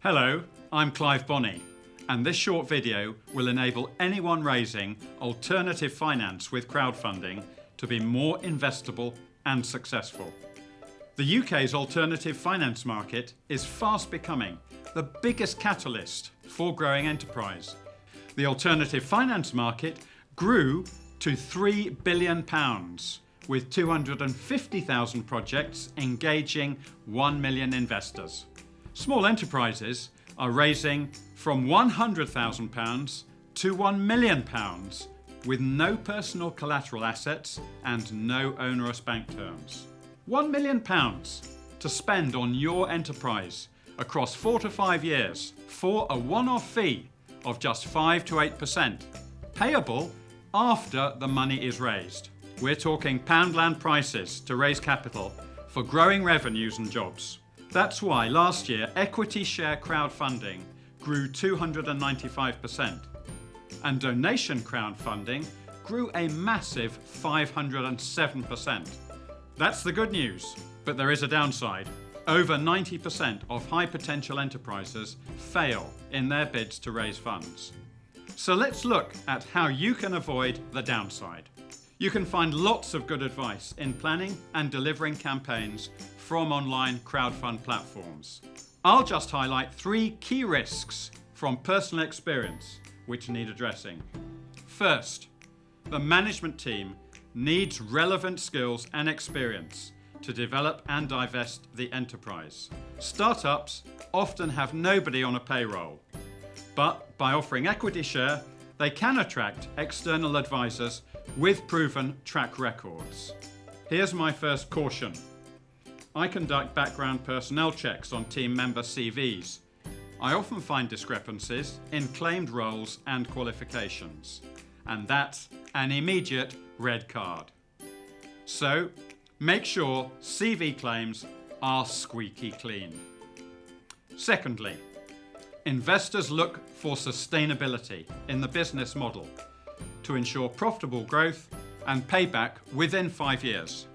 Hello, I'm Clive Bonny, and this short video will enable anyone raising alternative finance with crowdfunding to be more investable and successful. The UK's alternative finance market is fast becoming the biggest catalyst for growing enterprise. The alternative finance market grew to £3 billion, with 250,000 projects engaging 1 million investors. Small enterprises are raising from £100,000 to £1 million with no personal collateral assets and no onerous bank terms. £1 million to spend on your enterprise across 4 to 5 years for a one-off fee of just 5 to 8%, payable after the money is raised. We're talking poundland prices to raise capital for growing revenues and jobs. That's why last year equity share crowdfunding grew 295% and donation crowdfunding grew a massive 507%. That's the good news, but there is a downside. Over 90% of high potential enterprises fail in their bids to raise funds. So let's look at how you can avoid the downside. You can find lots of good advice in planning and delivering campaigns from online crowdfund platforms. I'll just highlight 3 key risks from personal experience which need addressing. First, the management team needs relevant skills and experience to develop and divest the enterprise. Startups often have nobody on a payroll, but by offering equity share, they can attract external advisors with proven track records. Here's my first caution. I conduct background personnel checks on team member CVs. I often find discrepancies in claimed roles and qualifications, and that's an immediate red card. So, make sure CV claims are squeaky clean. Secondly, investors look for sustainability in the business model to ensure profitable growth and payback within 5 years.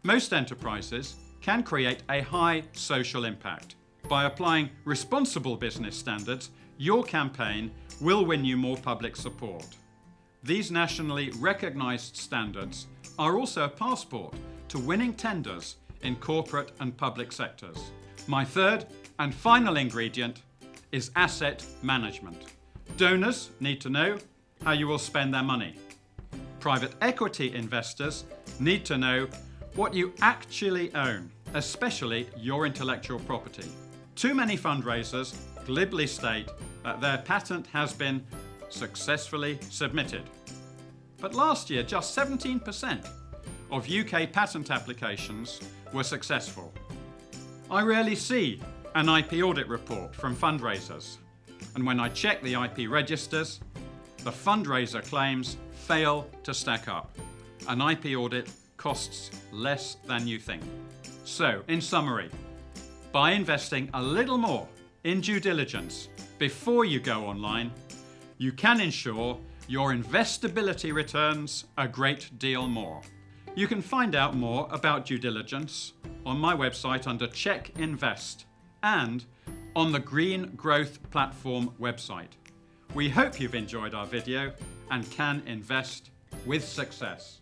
Most enterprises can create a high social impact. By applying responsible business standards, your campaign will win you more public support. These nationally recognised standards are also a passport to winning tenders in corporate and public sectors. My third and final ingredient is asset management. Donors need to know how you will spend their money. Private equity investors need to know what you actually own, especially your intellectual property. Too many fundraisers glibly state that their patent has been successfully submitted. But last year, just 17% of UK patent applications were successful. I rarely see an IP audit report from fundraisers, and when I check the IP registers, the fundraiser claims fail to stack up. An IP audit costs less than you think. So, in summary, by investing a little more in due diligence before you go online, you can ensure your investability returns a great deal more. You can find out more about due diligence on my website under Check Invest and on the Green Growth Platform website. We hope you've enjoyed our video and can invest with success.